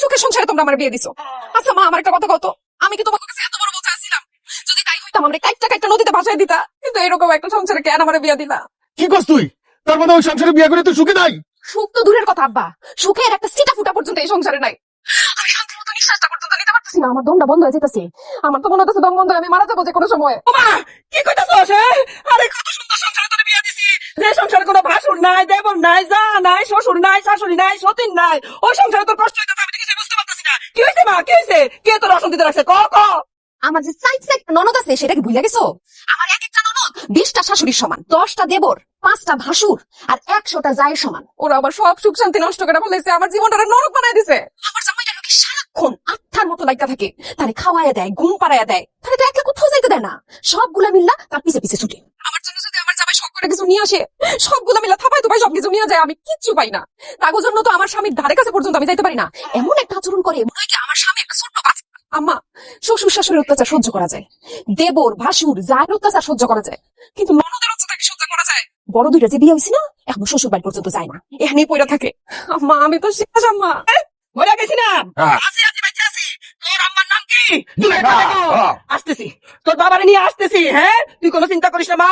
সুখের সংসারে তোমরা আমার বিয়ে দিছো। আচ্ছা মা, আমার একটা কথা কত, আমি কি তোমার কাছে এত বড় বোঝা ছিলাম? যদি তাই হইতাম আমরা কাইটটা কাইটটা নদীতে ভাসায় দিতা, কিন্তু এরকম একটা সংসারে কেন আমার বিয়ে দিলা? কি করছ তুই? তার মানে ওই সংসারে বিয়ে করে তুই সুখে নাই? সুখ তো দূরের কথা আব্বা, সুখের একটা সিটা ফুটা পর্যন্ত এই সংসারে নাই। আমি শান্তির মতো নিঃশ্বাসটা পর্যন্ত নিতে পারতেছি না, আমার দমটা বন্ধ হয়ে যেতেছে। আমার তো মনে হচ্ছে দম বন্ধ হয়ে আমি মারা যাবো যে কোনো সময়। কি কইতাছস? আরে কত সুন্দর সংসারে তোরে বিয়া দিছি, যে সংসারে কোনো ভাসুর নাই, দেবর নাই, যা নাই, শ্বশুর নাই, শাশুড়ি নাই, সতীন নাই, ওই সংসারে তোর কষ্ট হইতাছে, আমি তো কিছু বুঝতে পারতাছি না। কি হইছে মা, কি হইছে? কে তোর অশান্তিতে রাখছে? ক ক। আমার যে সাইড সাইড ননদ আছে সেটা কি ভুলে গেছো? আমার এক একটা ননদ 20টা শাশুড়ির সমান, 10টা দেবর, 5টা ভাসুর আর 100টা জায়ের সমান। ওরা আবার সব সুখ শান্তি নষ্ট করে ফেলেছে, আমার জীবনটা নরক বানাই দিছে। আমার জামাইটা লোকে সারাক্ষণ আত্মার মতো লাগা থাকে, তারে খাওয়াইয়া দেয়, ঘুম পাড়াইয়া দেয়, তারে তো একা কোথাও যাইতে দেয় না। সবগুলা মিল্লা তার পিছে পিছে ছুটে। আমার জন্য যদি আমার জামাই শখ করে কিছু নিয়ে আসে, সবগুলা মিল্লা থাপাই তুপাই সবকিছু নিয়ে যায়, আমি কিচ্ছু পাই না। তার জন্য তো আমার স্বামীর ধারে কাছে পর্যন্ত আমি যাইতে পারি না। এমন একটা আচরণ করে মনে হয় কি আমার স্বামী একটা ছোট্ট বাচ্চা। আম্মা, শ্বশুর শাশুড়ির অত্যাচার সহ্য করা যায়, দেবর ভাসুর জায়ের অত্যাচার সহ্য করা যায়, কিন্তু ননদের অত্যাচার কি সহ্য করা যায়? বড় দুইটা যে বিয়ে হয়েছে না, এখনো শ্বশুর বাড়ি পর্যন্ত যায় না, এখানেই পড়ে থাকে। আম্মা আমি তো শেষ আম্মা। মরে গেছি না? হ্যাঁ। আছি আছি বাইচা আছি। তোর আম্মার নাম কি? হ্যাঁ, হ্যাঁ। আসতেছি, তোর বাবারে নিয়ে আসতেছি। হ্যাঁ, তুই কোনো চিন্তা করিস না মা,